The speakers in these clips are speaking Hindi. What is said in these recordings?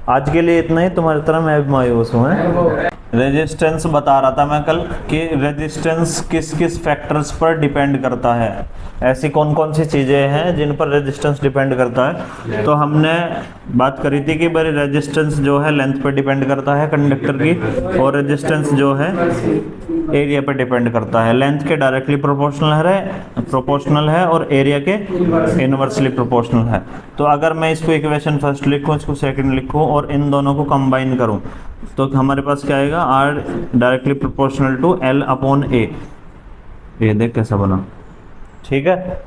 आज के लिए इतना ही, तुम्हारी तरह मैं भी मायूस हूँ। रेजिस्टेंस बता रहा था मैं कल कि रेजिस्टेंस किस किस फैक्टर्स पर डिपेंड करता है, ऐसी कौन कौन सी चीज़ें हैं जिन पर रेजिस्टेंस डिपेंड करता है। तो हमने बात करी थी कि भाई रेजिस्टेंस जो है लेंथ पर डिपेंड करता है कंडक्टर की, और रेजिस्टेंस जो है एरिया पर डिपेंड करता है। लेंथ के डायरेक्टली प्रोपोर्शनल है और एरिया के इनवर्सली प्रोपोर्शनल है। तो अगर मैं इसको इक्वेशन फर्स्ट लिखूँ, इसको सेकंड लिखूँ और इन दोनों को कंबाइन करूँ, तो हमारे पास क्या आएगा, R directly proportional to L upon A. ये देख कैसा बना, ठीक है।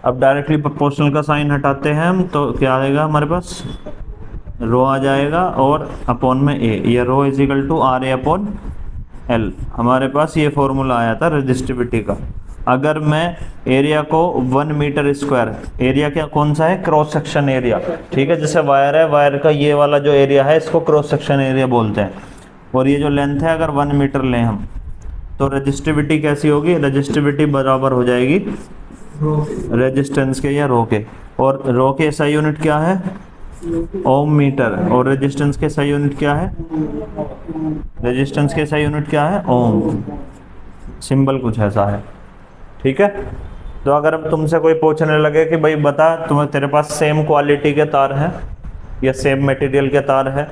अब डायरेक्टली प्रोपोर्शनल का साइन हटाते हैं हम, तो क्या आएगा हमारे पास, रो आ जाएगा और अपॉन में ए, ये rho is equal to R A upon L. हमारे पास ये फॉर्मूला आया था रेजिस्टिविटी का। अगर मैं एरिया को 1 मीटर स्क्वायर, एरिया क्या कौन सा है, क्रॉस सेक्शन एरिया, ठीक है। जैसे वायर है, वायर का ये वाला जो एरिया है इसको क्रॉस सेक्शन एरिया बोलते हैं, और ये जो लेंथ है अगर 1 मीटर लें हम, तो रेजिस्टिविटी कैसी होगी, रेजिस्टिविटी बराबर हो जाएगी रेजिस्टेंस के या रो के, और रो के SI यूनिट क्या है, ओम मीटर, और रेजिस्टेंस के SI यूनिट क्या है, रेजिस्टेंस के SI यूनिट क्या है, ओम। सिंबल कुछ ऐसा है, ठीक है। तो अगर अब तुमसे कोई पूछने लगे कि भाई बता, तेरे पास सेम क्वालिटी के तार हैं या सेम मटेरियल के तार है,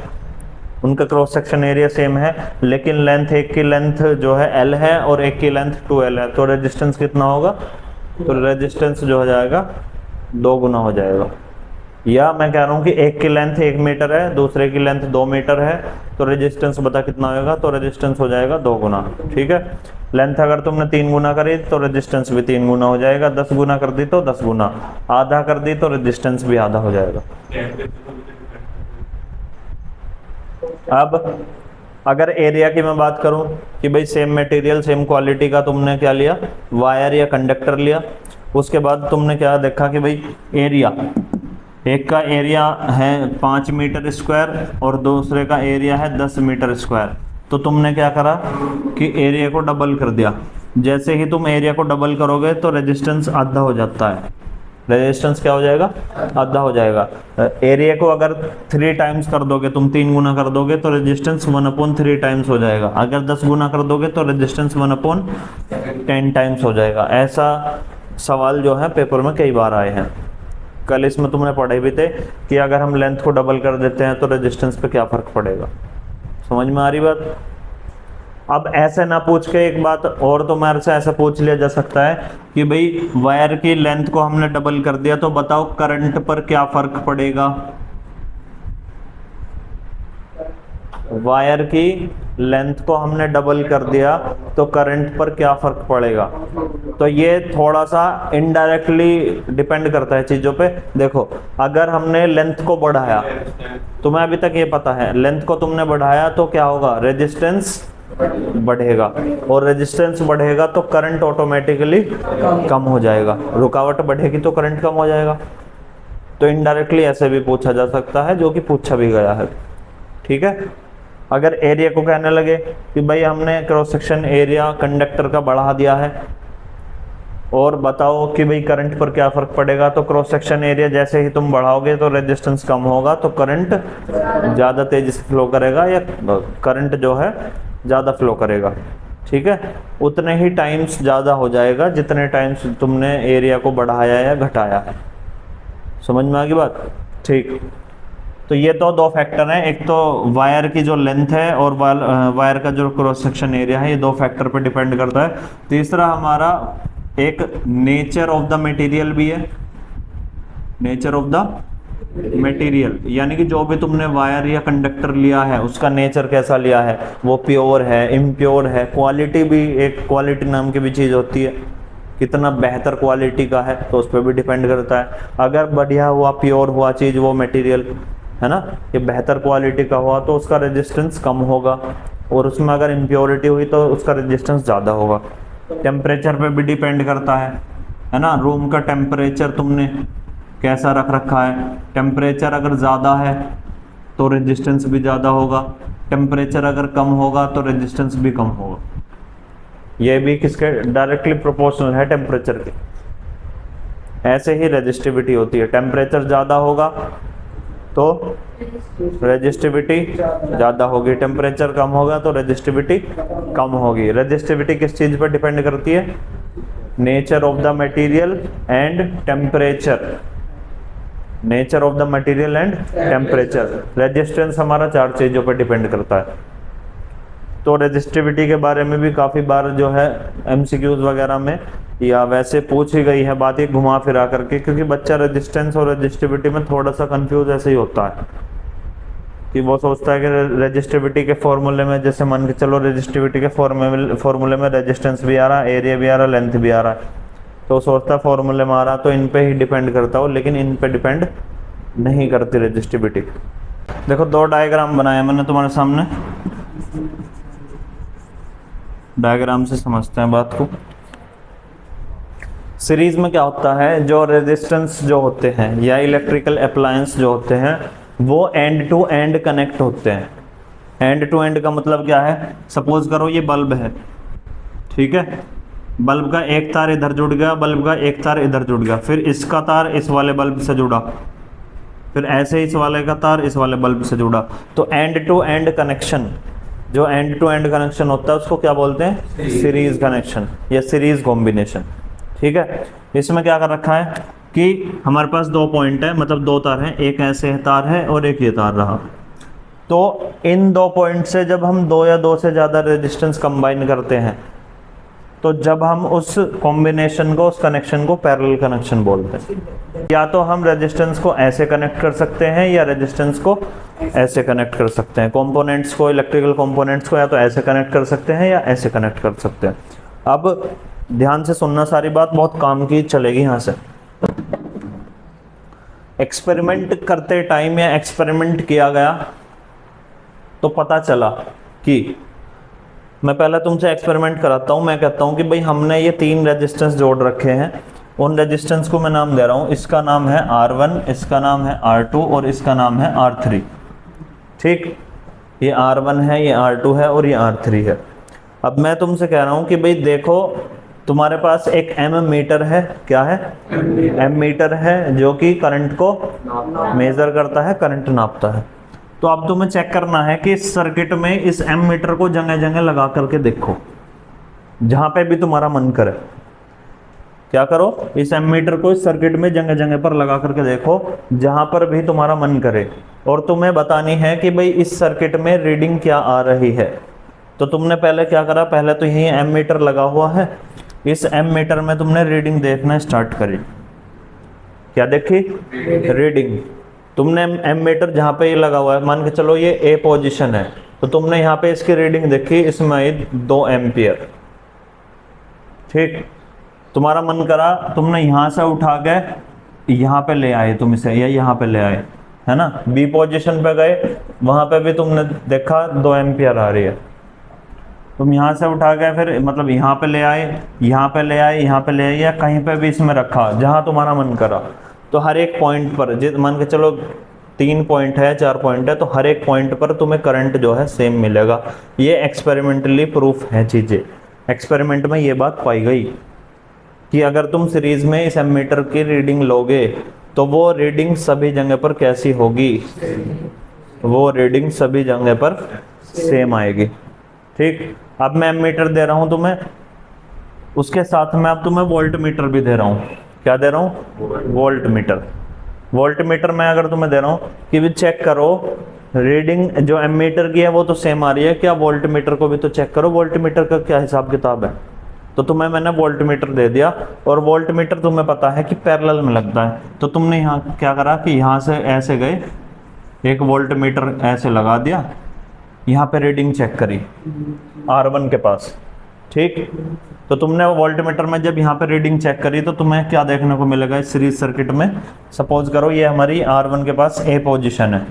उनका क्रॉस सेक्शन एरिया सेम है, लेकिन लेंथ, एक की लेंथ जो है L है और एक की लेंथ 2L है, तो रेजिस्टेंस कितना होगा, तो रेजिस्टेंस जो हो जाएगा 2 गुना हो जाएगा। या मैं कह रहा हूँ कि एक की लेंथ 1 मीटर है, दूसरे की लेंथ 2 मीटर है, तो रेजिस्टेंस बता कितना होगा, तो रेजिस्टेंस हो जाएगा 2 गुना, ठीक है। लेंथ अगर तुमने 3 गुना करी तो रेजिस्टेंस भी 3 गुना हो जाएगा, 10 गुना कर दी तो 10 गुना, आधा कर दी तो रेजिस्टेंस भी आधा हो जाएगा। अब अगर एरिया की मैं बात करूं कि भाई सेम मटेरियल सेम क्वालिटी का तुमने क्या लिया, वायर या कंडक्टर लिया, उसके बाद तुमने क्या देखा कि भाई एरिया, एक का एरिया है 5 मीटर स्क्वायर और दूसरे का एरिया है 10 मीटर स्क्वायर, तो तुमने क्या करा कि एरिया को डबल कर दिया। जैसे ही तुम एरिया को डबल करोगे तो रेजिस्टेंस आधा हो जाता है, रेजिस्टेंस क्या हो जाएगा, आधा हो जाएगा। एरिया को अगर 3 टाइम्स कर दोगे, तुम 3 गुना कर दोगे तो रेजिस्टेंस 1/3 टाइम्स हो जाएगा। अगर 10 गुना कर दोगे तो रेजिस्टेंस 1/10 टाइम्स हो जाएगा। ऐसा सवाल जो है पेपर में कई बार आए हैं। कल इसमें तुमने पढ़े भी थे कि अगर हम लेंथ को डबल कर देते हैं तो रेजिस्टेंस पे क्या फर्क पड़ेगा। समझ में आ रही बात। अब ऐसे ना पूछ के एक बात और तुम्हारे से ऐसा पूछ लिया जा सकता है कि भाई वायर की लेंथ को हमने डबल कर दिया तो बताओ करंट पर क्या फर्क पड़ेगा। वायर की लेंथ को हमने डबल कर दिया तो करंट पर क्या फर्क पड़ेगा। तो ये थोड़ा सा इनडायरेक्टली डिपेंड करता है चीजों पे। देखो अगर हमने लेंथ को बढ़ाया, तुम्हें अभी तक ये पता है लेंथ को तुमने बढ़ाया तो क्या होगा, रेजिस्टेंस बढ़ेगा, और रेजिस्टेंस बढ़ेगा तो करंट ऑटोमेटिकली कम हो जाएगा। रुकावट बढ़ेगी तो करंट कम हो जाएगा। तो इनडायरेक्टली ऐसे भी पूछा जा सकता है, जो कि पूछा भी गया है। ठीक है। अगर एरिया को कहने लगे कि भाई हमने क्रॉस सेक्शन एरिया कंडक्टर का बढ़ा दिया है और बताओ कि भाई करंट पर क्या फर्क पड़ेगा, तो क्रॉस सेक्शन एरिया जैसे ही तुम बढ़ाओगे तो रेजिस्टेंस कम होगा, तो करंट ज़्यादा तेजी से फ्लो करेगा, या करंट जो है ज़्यादा फ्लो करेगा। ठीक है। उतने ही टाइम्स ज़्यादा हो जाएगा जितने टाइम्स तुमने एरिया को बढ़ाया या घटाया है। समझ में आ गई बात। ठीक। तो ये तो दो फैक्टर हैं, एक तो वायर की जो लेंथ है और वायर का जो क्रॉस सेक्शन एरिया है, ये दो फैक्टर पे डिपेंड करता है। तीसरा हमारा एक नेचर ऑफ द मटेरियल भी है। नेचर ऑफ द मटेरियल यानी कि जो भी तुमने वायर या कंडक्टर लिया है उसका नेचर कैसा लिया है, वो प्योर है, इम्प्योर है। क्वालिटी भी, एक क्वालिटी नाम की भी चीज़ होती है, कितना बेहतर क्वालिटी का है तो उस पर भी डिपेंड करता है। अगर बढ़िया हुआ, प्योर हुआ चीज़, वो मटेरियल है ना, ये बेहतर क्वालिटी का हुआ तो उसका रेजिस्टेंस कम होगा, और उसमें अगर इम्प्योरिटी हुई तो उसका रेजिस्टेंस ज़्यादा होगा। टेम्परेचर पे भी डिपेंड करता है ना। रूम का टेम्परेचर तुमने कैसा रख रखा है, टेम्परेचर अगर ज़्यादा है तो रेजिस्टेंस भी ज़्यादा होगा, टेम्परेचर अगर कम होगा तो रेजिस्टेंस भी कम होगा। ये भी किसके डायरेक्टली प्रोपोर्शनल है, टेम्परेचर के। ऐसे ही रेजिस्टिविटी होती है, टेम्परेचर ज़्यादा होगा तो रेजिस्टिविटी ज़्यादा होगी, टेम्परेचर कम होगा तो रेजिस्टिविटी कम होगी। रेजिस्टिविटी किस चीज़ पर डिपेंड करती है? Nature of the material and temperature. Nature of the material and temperature. Resistance हमारा 4 चीज़ों पर डिपेंड करता है। तो रेजिस्टिविटी के बारे में भी काफ़ी बार जो है एमसीक्यूज वगैरह में या वैसे पूछी गई है बात, ये घुमा फिरा करके, क्योंकि बच्चा रेजिस्टेंस और रेजिस्टिविटी में थोड़ा सा कंफ्यूज ऐसे ही होता है कि वो सोचता है कि रेजिस्टिविटी के फॉर्मूले में, जैसे मान के चलो रेजिस्टिविटी के फॉर्मूले में रेजिस्टेंस भी आ रहा है, एरिया भी आ रहा है, लेंथ भी आ रहा है, तो सोचता है फॉर्मूले में आ रहा तो इन पे ही डिपेंड करता हो, लेकिन इन पे डिपेंड नहीं करती रेजिस्टिविटी। देखो 2 डायग्राम बनाया मैंने तुम्हारे सामने, डायग्राम से समझते हैं बात को। सीरीज में क्या होता है, जो रेजिस्टेंस जो होते हैं या इलेक्ट्रिकल अप्लायंस जो होते हैं वो एंड टू एंड कनेक्ट होते हैं। एंड टू एंड का मतलब क्या है? सपोज करो ये बल्ब है, ठीक है, बल्ब का एक तार इधर जुड़ गया, बल्ब का एक तार इधर जुड़ गया, फिर इसका तार इस वाले बल्ब से जुड़ा, फिर ऐसे इस वाले का तार इस वाले बल्ब से जुड़ा। तो एंड टू एंड कनेक्शन, जो एंड टू एंड कनेक्शन होता है उसको क्या बोलते हैं? सीरीज कनेक्शन या सीरीज कॉम्बिनेशन, ठीक है। इसमें क्या कर रखा है कि हमारे पास 2 पॉइंट है, मतलब 2 तार हैं, एक ऐसे तार है और एक ये तार रहा। तो इन 2 पॉइंट से जब हम 2 या 2 से ज़्यादा रेजिस्टेंस कंबाइन करते हैं तो जब हम उस कॉम्बिनेशन को, उस कनेक्शन को पैरेलल कनेक्शन बोलते हैं। या तो हम रेजिस्टेंस को ऐसे कनेक्ट कर सकते हैं या रेजिस्टेंस को ऐसे कनेक्ट कर सकते हैं। कंपोनेंट्स को, इलेक्ट्रिकल कंपोनेंट्स को या तो ऐसे कनेक्ट कर सकते हैं या ऐसे कनेक्ट कर सकते हैं। अब ध्यान से सुनना, सारी बात बहुत काम की चलेगी यहाँ से। एक्सपेरिमेंट करते टाइम या एक्सपेरिमेंट किया गया तो पता चला कि, मैं पहले तुमसे एक्सपेरिमेंट कराता हूँ, मैं कहता हूँ कि भाई हमने ये 3 रेजिस्टेंस जोड़ रखे हैं, उन रेजिस्टेंस को मैं नाम दे रहा हूँ, इसका नाम है R1, इसका नाम है R2 और इसका नाम है R3, ठीक। ये R1 है, ये R2 है और ये R3 है। अब मैं तुमसे कह रहा हूँ कि भाई देखो, तुम्हारे पास एक एमीटर है, क्या है? एमीटर है, जो कि करंट को मेजर करता है, करंट नापता है। तो अब तुम्हें चेक करना है कि इस सर्किट में इस एमीटर को जगह जगह लगा करके देखो, जहां पे भी तुम्हारा मन करे। क्या करो, इस एमीटर को इस सर्किट में जगह जगह पर लगा करके देखो, जहां पर भी तुम्हारा मन करे, और तुम्हें बतानी है कि भाई इस सर्किट में रीडिंग क्या आ रही है। तो तुमने पहले क्या करा, पहले तो यही एमीटर लगा हुआ है, इस एमीटर में तुमने रीडिंग देखना स्टार्ट करी। क्या देखी? रीडिंग। तुमने एमीटर जहाँ पे ये लगा हुआ है, मान के चलो ये ए पोजीशन है, तो तुमने यहाँ पे इसकी रीडिंग देखी, इसमें आई 2 एम्पियर, ठीक। तुम्हारा मन करा, तुमने यहाँ से उठा के यहाँ पे ले आए, तुम इसे या यहाँ पे ले आए, है ना। बी पोजीशन पे गए, वहाँ पे भी तुमने देखा 2 एम्पियर आ रही है, तुम यहाँ से उठा गए, फिर मतलब यहाँ पे ले आए, यहाँ पे ले आए, यहाँ पे ले आए, या कहीं पे भी इसमें रखा जहाँ तुम्हारा मन करा। तो हर एक पॉइंट पर, मान के चलो 3 पॉइंट है, 4 पॉइंट है, तो हर एक पॉइंट पर तुम्हें करंट जो है सेम मिलेगा। ये एक्सपेरिमेंटली प्रूफ है चीज़ें, एक्सपेरिमेंट में ये बात पाई गई कि अगर तुम सीरीज में इस एमीटर की रीडिंग लोगे तो वो रीडिंग सभी जगह पर कैसी होगी? वो रीडिंग सभी जगह पर सेम आएगी, ठीक। अब मैं एमीटर दे रहा हूँ तुम्हें, उसके साथ में अब तुम्हें वोल्ट मीटर भी दे रहा हूँ। क्या दे रहा हूँ? Volt meter. वोल्ट मीटर मैं अगर तुम्हें दे रहा हूँ कि भी चेक करो रीडिंग जो एमीटर की है वो तो सेम आ रही है, क्या वोल्ट मीटर को भी तो चेक करो, वोल्ट मीटर का क्या हिसाब किताब है। तो तुम्हें मैंने वोल्ट मीटर दे दिया, और वोल्ट मीटर तुम्हें पता है कि पैरेलल में लगता है। तो तुमने यहाँ क्या करा कि यहाँ से ऐसे गए, एक वोल्ट मीटर ऐसे लगा दिया, यहाँ पे रीडिंग चेक करी R1 के पास, ठीक। तो तुमने वोल्ट मीटर में जब यहाँ पे रीडिंग चेक करी तो तुम्हें क्या देखने को मिलेगा इस सीरीज सर्किट में? सपोज करो ये हमारी R1 के पास ए पोजीशन है,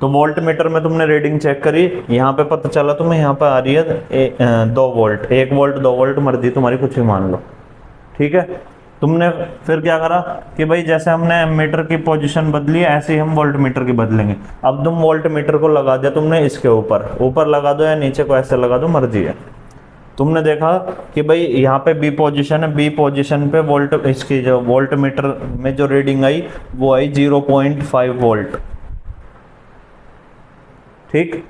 तो वोल्ट मीटर में तुमने रीडिंग चेक करी, यहाँ पे पता चला तुम्हें यहाँ पे आ रही है 2 वोल्ट, 1 वोल्ट 2 वोल्ट, मर्जी तुम्हारी कुछ भी मान लो, ठीक है। तुमने फिर क्या करा कि भाई जैसे हमने एमीटर की पोजीशन बदली ऐसे ही हम वोल्ट मीटर की बदलेंगे। अब तुम वोल्ट मीटर को लगा दिया तुमने इसके ऊपर लगा दो या नीचे को ऐसे लगा दो, मर्जी है। तुमने देखा कि भाई यहाँ पे बी पोजीशन है, बी पोजीशन पे वोल्ट, इसकी जो वोल्ट मीटर में जो रीडिंग आई वो आई 0.5 वोल्ट। ठीक,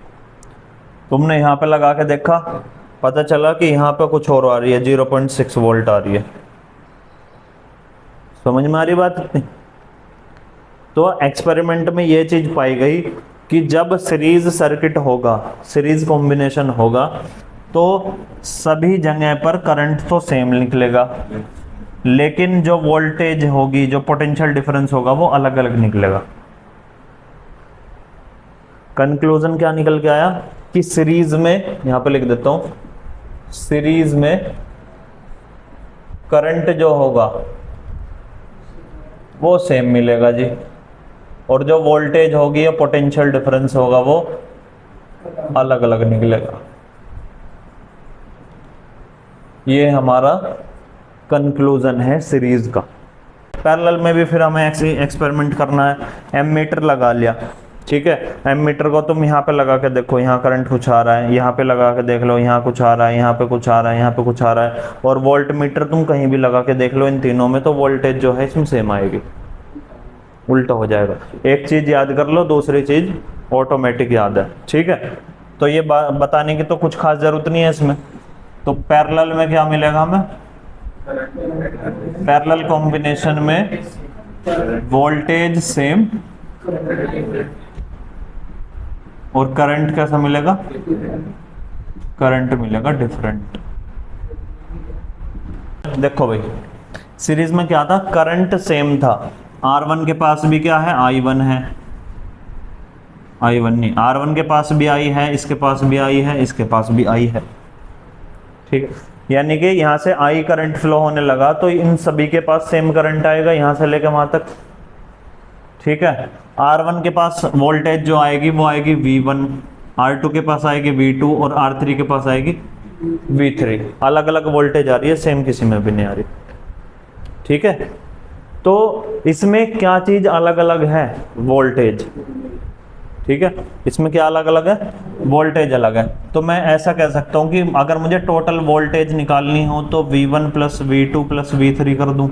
तुमने यहाँ पे लगा के देखा, पता चला कि यहाँ पे कुछ और आ रही है, 0.6 वोल्ट आ रही है। समझ में आ रही बात इतनी? तो एक्सपेरिमेंट में ये चीज पाई गई कि जब सीरीज सर्किट होगा, सीरीज कॉम्बिनेशन होगा, तो सभी जगह पर करंट तो सेम निकलेगा, लेकिन जो वोल्टेज होगी, जो पोटेंशियल डिफरेंस होगा वो अलग अलग निकलेगा। कंक्लूजन क्या निकल के आया कि सीरीज में, यहां पे लिख देता हूं, सीरीज में करंट जो होगा वो सेम मिलेगा जी, और जो वोल्टेज होगी या पोटेंशियल डिफरेंस होगा वो अलग अलग निकलेगा। ये हमारा कंक्लूजन है सीरीज का। पैरेलल में भी फिर हमें एक्सपेरिमेंट करना है। एमीटर लगा लिया, ठीक है, एमीटर को तुम यहाँ पे लगा के देखो, यहाँ करंट कुछ आ रहा है, यहाँ पे लगा के देख लो, यहाँ कुछ आ रहा है, यहाँ पे कुछ आ रहा है, यहाँ पे कुछ आ रहा है, और वोल्ट मीटर तुम कहीं भी लगा के देख लो इन तीनों में, तो वोल्टेज जो है इसमें सेम आएगी, उल्टा हो जाएगा। एक चीज याद कर लो, दूसरी चीज ऑटोमेटिक याद है, ठीक है। तो ये बताने की तो कुछ खास जरूरत नहीं है इसमें। तो पैरेलल में क्या मिलेगा हमें? पैरेलल कॉम्बिनेशन में वोल्टेज सेम और करंट कैसा मिलेगा? करंट मिलेगा डिफरेंट। देखो भाई, सीरीज में क्या था? करंट सेम था, R1 के पास भी क्या है? I1 है, I1 नहीं, R1 के पास भी I है, इसके पास भी I है, इसके पास भी I है, ठीक है। यानी कि यहाँ से I करंट फ्लो होने लगा तो इन सभी के पास सेम करंट आएगा यहाँ से लेकर वहां तक, ठीक है। R1 के पास वोल्टेज जो आएगी वो आएगी V1, R2 के पास आएगी V2 और R3 के पास आएगी V3। अलग अलग वोल्टेज आ रही है, सेम किसी में भी नहीं आ रही, ठीक है। तो इसमें क्या चीज अलग अलग है? वोल्टेज, ठीक है। इसमें क्या अलग अलग है? वोल्टेज अलग है। तो मैं ऐसा कह सकता हूं कि अगर मुझे टोटल वोल्टेज निकालनी हो तो V1 plus V2 plus V3 कर दूं,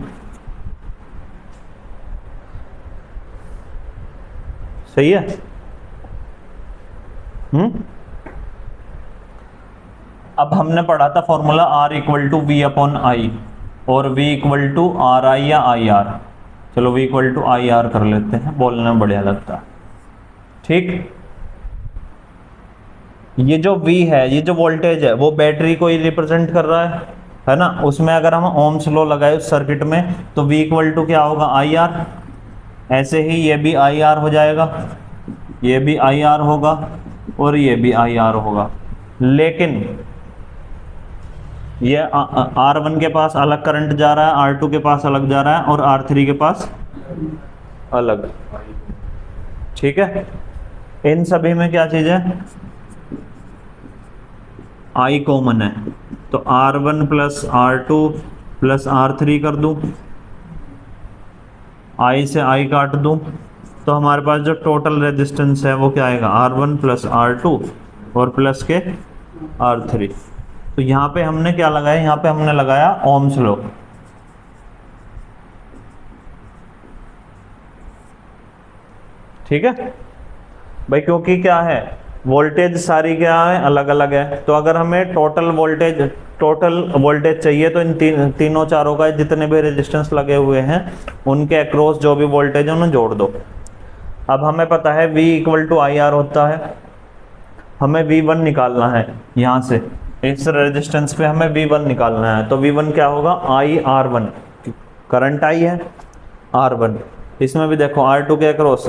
सही है? अब हमने पढ़ा था formula R equal to V upon I और V इक्वल टू RI या IR। चलो V इक्वल टू IR कर लेते हैं, बोलने में बढ़िया लगता है, ठीक। ये जो V है, ये जो वोल्टेज है वो बैटरी को ही रिप्रेजेंट कर रहा है ना। उसमें अगर हम ओम्स लॉ लगाए उस सर्किट में तो V इक्वल टू क्या होगा? IR। ऐसे ही ये भी IR हो जाएगा, ये भी IR होगा और ये भी IR होगा। लेकिन ये R1 के पास अलग करंट जा रहा है, R2 के पास अलग जा रहा है और R3 के पास अलग, ठीक है। इन सभी में क्या चीज है? I कॉमन है, तो R1 plus R2 plus R3 कर दूं, I से I काट दूं, तो हमारे पास जो टोटल रेजिस्टेंस है वो क्या आएगा? R1 प्लस R2 और प्लस के R3। तो यहाँ पे हमने क्या लगाया? यहाँ पे हमने लगाया ओम्स लॉ, ठीक है भाई। क्योंकि क्या है, वोल्टेज सारी क्या है? अलग अलग है। तो अगर हमें टोटल वोल्टेज चाहिए तो इन तीनों चारों का जितने भी रेजिस्टेंस लगे हुए हैं उनके अक्रॉस जो भी वोल्टेज है उन्हें जोड़ दो। अब हमें पता है V इक्वल टू IR होता है, हमें V1 निकालना है। यहाँ से इस रेजिस्टेंस पे हमें V1 निकालना है, तो V1 क्या होगा? IR1, करंट I है R1। इसमें भी देखो R2 के अक्रॉस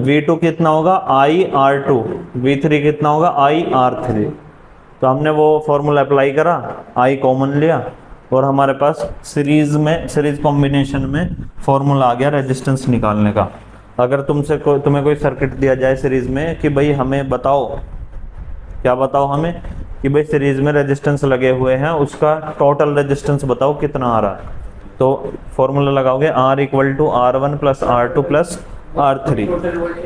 V2 कितना होगा? IR2, V3 कितना होगा? IR3। तो हमने वो फॉर्मूला अप्लाई करा, I कॉमन लिया और हमारे पास सीरीज कॉम्बिनेशन में फॉर्मूला आ गया रेजिस्टेंस निकालने का। अगर तुम्हें कोई सर्किट दिया जाए सीरीज में कि भाई हमें बताओ, क्या बताओ हमें कि भाई सीरीज में रेजिस्टेंस लगे हुए हैं, उसका टोटल रेजिस्टेंस बताओ कितना आ रहा है, तो फॉर्मूला लगाओगे R equal to R1 plus R2 plus R3।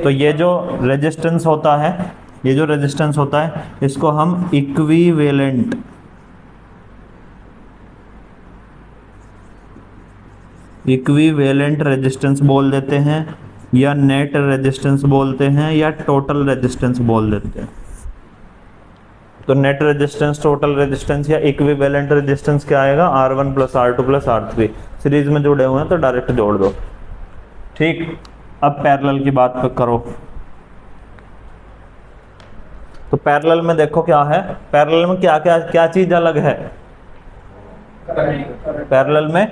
तो ये जो रेजिस्टेंस होता है, इसको हम इक्विवेलेंट इक्विवेलेंट रेजिस्टेंस बोल देते हैं, या नेट रेजिस्टेंस बोलते हैं, या टोटल रेजिस्टेंस बोल देते हैं। तो नेट रेजिस्टेंस, टोटल रेजिस्टेंस या इक्विवेलेंट रेजिस्टेंस क्या आएगा? R1 plus R2 plus R3। Series में जुड़े हुए हैं तो डायरेक्ट जोड़ दो। ठीक, अब पैरेलल की बात करो। तो पैरेलल में देखो क्या है, पैरेलल में क्या क्या क्या चीज अलग है? पैरेलल में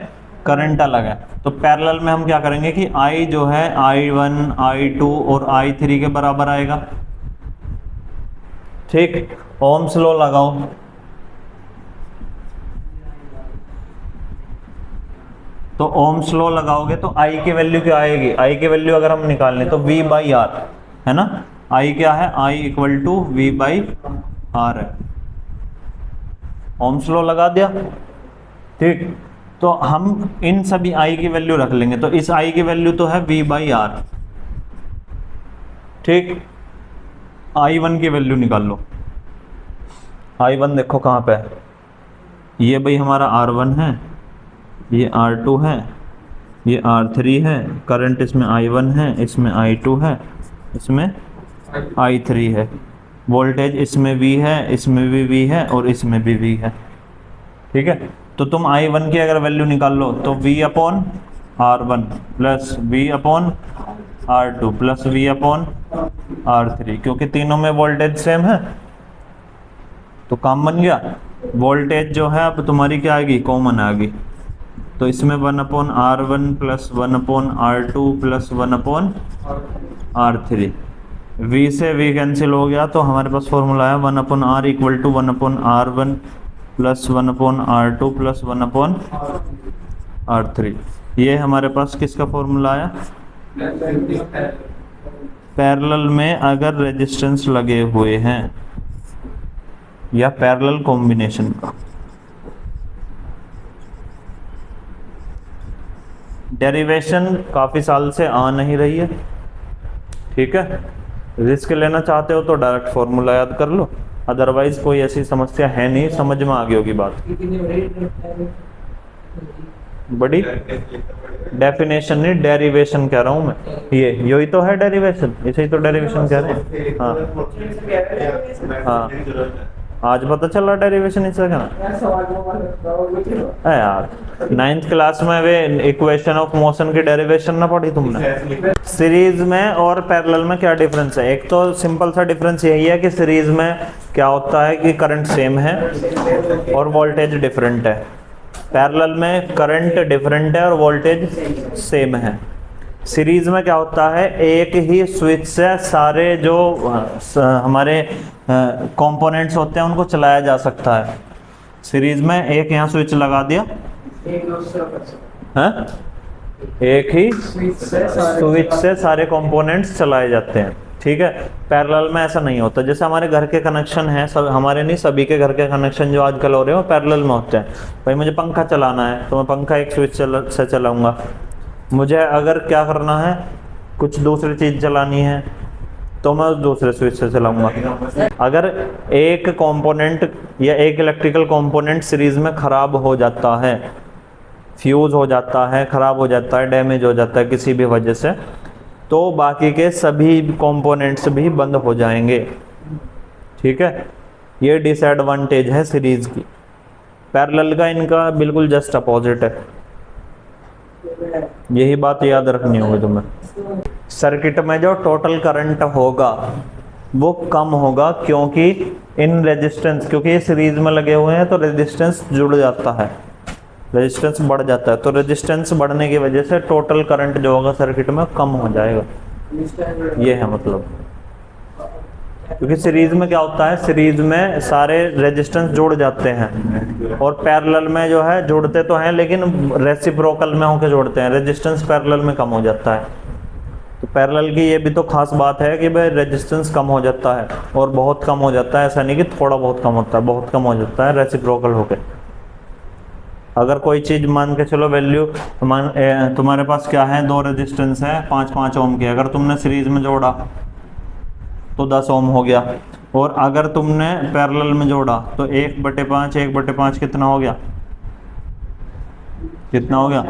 करंट अलग है। तो पैरेलल में हम क्या करेंगे कि I जो है I1, I2 और I3 के बराबर आएगा। ठीक, ओम्स लॉ लगाओ। तो ओम्स लॉ लगाओगे तो I की वैल्यू क्या आएगी? I की वैल्यू अगर हम निकालें तो V बाई R है ना। I क्या है? I equal to V by R है। ओम्स लॉ लगा दिया। ठीक, तो हम इन सभी I की वैल्यू रख लेंगे। तो इस I की वैल्यू तो है V बाई R। ठीक, I1 की वैल्यू निकाल लो। I1 देखो कहाँ पे है? ये भाई हमारा R1 है, ये R2 है, ये R3 है। करंट इसमें I1 है, इसमें I2 है, इसमें I3 है। वोल्टेज इसमें V है, इसमें भी V है और इसमें भी V है। ठीक है, तो तुम I1 की अगर वैल्यू निकाल लो तो V upon R1 plus V upon R2 plus V upon R3, क्योंकि तीनों में वोल्टेज सेम है तो काम बन गया। वोल्टेज जो है अब तुम्हारी क्या आएगी? कॉमन आ गई। तो इसमें 1 upon R1 plus 1 upon R2 plus 1 upon R3। V से V कैंसिल हो गया तो हमारे पास फॉर्मूला है 1 upon R equal to 1 upon R1 plus 1 upon R2 plus 1 upon R3। ये हमारे पास किसका फॉर्मूला आया? पैरेलल में अगर रेजिस्टेंस लगे हुए हैं या पैरेलल कॉम्बिनेशन का। डेरिवेशन काफ़ी साल से आ नहीं रही है। ठीक है, रिस्क लेना चाहते हो तो डायरेक्ट फॉर्मूला याद कर लो, अदरवाइज कोई ऐसी समस्या है नहीं, समझ में आ गई होगी बात। बड़ी डेफिनेशन नहीं, डेरिवेशन कह रहा हूं मैं। ये यही तो है डेरिवेशन, इसे ही तो डेरिवेशन कह रहे हैं। हाँ, आज पता चला डेरिवेशन इसका क्या है यार। 9th क्लास में वे इक्वेशन ऑफ मोशन की डेरिवेशन ना पढ़ी तुमने? सीरीज में और पैरेलल में क्या डिफरेंस है? एक तो सिंपल सा डिफरेंस यही है कि सीरीज में क्या होता है कि करंट सेम है और वोल्टेज डिफरेंट है। पैरेलल में करंट डिफरेंट है और वोल्टेज सेम है। सीरीज में क्या होता है, एक ही स्विच से सारे जो हमारे कंपोनेंट्स होते हैं उनको चलाया जा सकता है। सीरीज में एक यहाँ स्विच लगा दिया, है? एक ही स्विच से सारे कंपोनेंट्स चलाए जाते हैं। ठीक है, पैरेलल में ऐसा नहीं होता। जैसे हमारे घर के कनेक्शन है, सब हमारे नहीं, सभी के घर के कनेक्शन जो आजकल हो रहे हैं वो पैरेलल में होते हैं। भाई मुझे पंखा चलाना है तो मैं पंखा एक स्विच से चलाऊंगा। मुझे अगर क्या करना है, कुछ दूसरी चीज़ चलानी है तो मैं उस दूसरे स्विच से चलाऊंगा। अगर एक कंपोनेंट या एक इलेक्ट्रिकल कंपोनेंट सीरीज में ख़राब हो जाता है, फ्यूज़ हो जाता है, ख़राब हो जाता है, डैमेज हो जाता है किसी भी वजह से, तो बाकी के सभी कंपोनेंट्स भी बंद हो जाएंगे। ठीक है, ये डिसएडवांटेज है सीरीज की। पैरेलल का इनका बिल्कुल जस्ट अपोजिट है। यही बात याद रखनी होगी तुम्हें। सर्किट में जो टोटल करंट होगा वो कम होगा, क्योंकि इन रेजिस्टेंस, क्योंकि ये सीरीज में लगे हुए हैं तो रेजिस्टेंस जुड़ जाता है, रेजिस्टेंस बढ़ जाता है। तो रेजिस्टेंस बढ़ने की वजह से टोटल करंट जो होगा सर्किट में कम हो जाएगा। ये है मतलब, क्योंकि सीरीज में क्या होता है, सीरीज में सारे रेजिस्टेंस जुड़ जाते हैं और पैरेलल में जो है जुड़ते तो हैं लेकिन रेसिप्रोकल में होकर जोड़ते हैं, रेजिस्टेंस पैरेलल में कम हो जाता है। तो पैरेलल की ये भी तो खास बात है कि भाई रेजिस्टेंस कम हो जाता है और बहुत कम हो जाता है, ऐसा नहीं कि थोड़ा बहुत कम होता है, बहुत कम हो जाता है रेसिप्रोकल होकर। अगर कोई चीज़ मान के चलो वैल्यू तुम्हारे पास क्या है, 2 रेजिस्टेंस है 5-5 ओम के, अगर तुमने सीरीज में जोड़ा तो 10 ओम हो गया, और अगर तुमने पैरेलल में जोड़ा तो 1/5 1/5 कितना हो गया? कितना हो गया?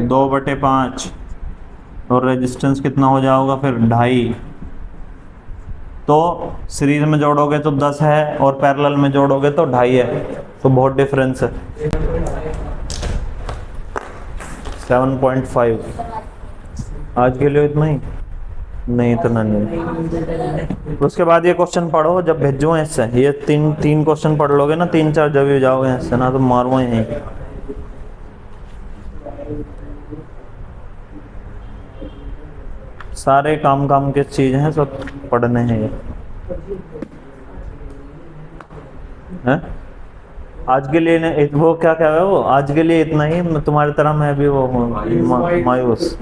2/5। और रेजिस्टेंस कितना हो जाएगा फिर? 2.5। तो सीरीज में जोड़ोगे तो 10 है और पैरेलल में जोड़ोगे तो 2.5 है, तो बहुत डिफरेंस है। 7.5। आज के लिए इतना ही? नहीं, इतना नहीं। उसके बाद ये क्वेश्चन पढ़ो जब भेजो इससे, ये तीन क्वेश्चन पढ़ लोगे ना, 3-4 जब भी जाओगे इससे ना तो मारो यहीं। सारे काम के चीज हैं, सब पढ़ने हैं ये। हैं? आज के लिए वो क्या है वो, आज के लिए इतना ही। तुम्हारी तरह मैं भी वो मायूस।